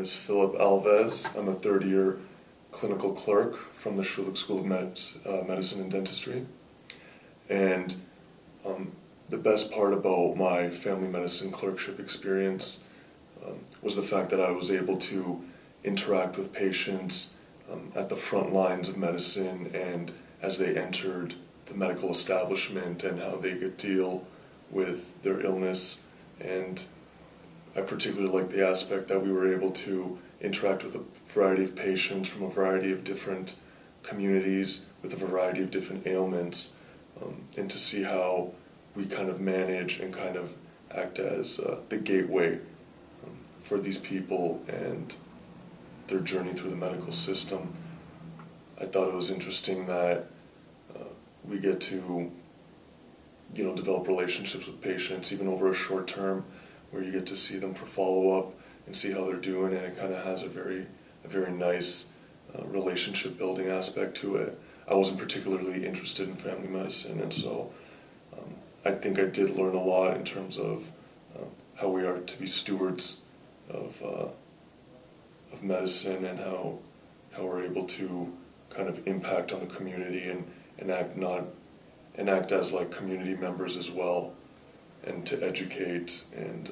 is Philip Alves. I'm a third-year clinical clerk from the School of Medicine and Dentistry. And the best part about my family medicine clerkship experience was the fact that I was able to interact with patients at the front lines of medicine and as they entered the medical establishment and how they could deal with their illness. And I particularly like the aspect that we were able to interact with a variety of patients from a variety of different communities with a variety of different ailments, and to see how we kind of manage and kind of act as the gateway for these people and their journey through the medical system. I thought it was interesting that we get to develop relationships with patients even over a short term, where you get to see them for follow-up and see how they're doing, and it kind of has a very nice relationship building aspect to it. I wasn't particularly interested in family medicine, and so I think I did learn a lot in terms of how we are to be stewards of medicine and how we're able to kind of impact on the community and act as like community members as well, and to educate and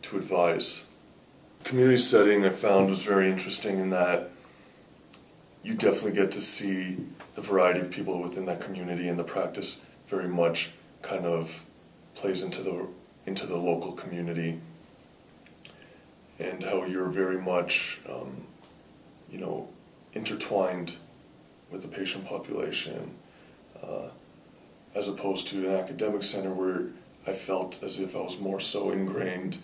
to advise. Community setting I found was very interesting in that you definitely get to see the variety of people within that community, and the practice very much kind of plays into the local community, and how you're very much intertwined with the patient population, as opposed to an academic center where I felt as if I was more so ingrained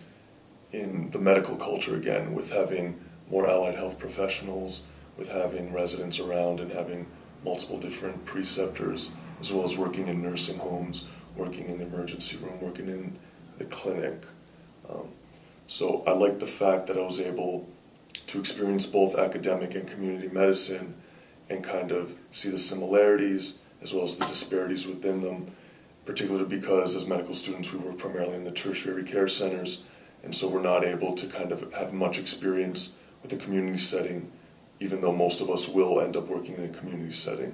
in the medical culture again, with having more allied health professionals, with having residents around and having multiple different preceptors, as well as working in nursing homes, working in the emergency room, working in the clinic. So I like the fact that I was able to experience both academic and community medicine and kind of see the similarities as well as the disparities within them, particularly because as medical students we work primarily in the tertiary care centers, and so we're not able to kind of have much experience with the community setting, even though most of us will end up working in a community setting.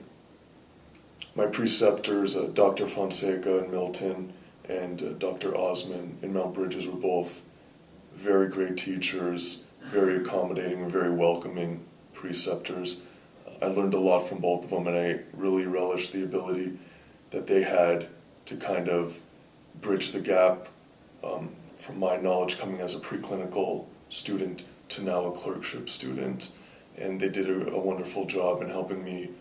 My preceptors, Dr. Fonseca in Milton and Dr. Osman in Mount Bridges, were both very great teachers, very accommodating and very welcoming preceptors. I learned a lot from both of them, and I really relished the ability that they had to kind of bridge the gap from my knowledge coming as a preclinical student to now a clerkship student. And they did a wonderful job in helping me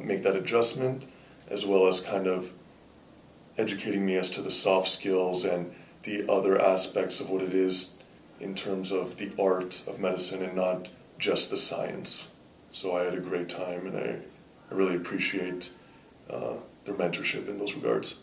make that adjustment, as well as kind of educating me as to the soft skills and the other aspects of what it is in terms of the art of medicine and not just the science. So I had a great time, and I really appreciate their mentorship in those regards.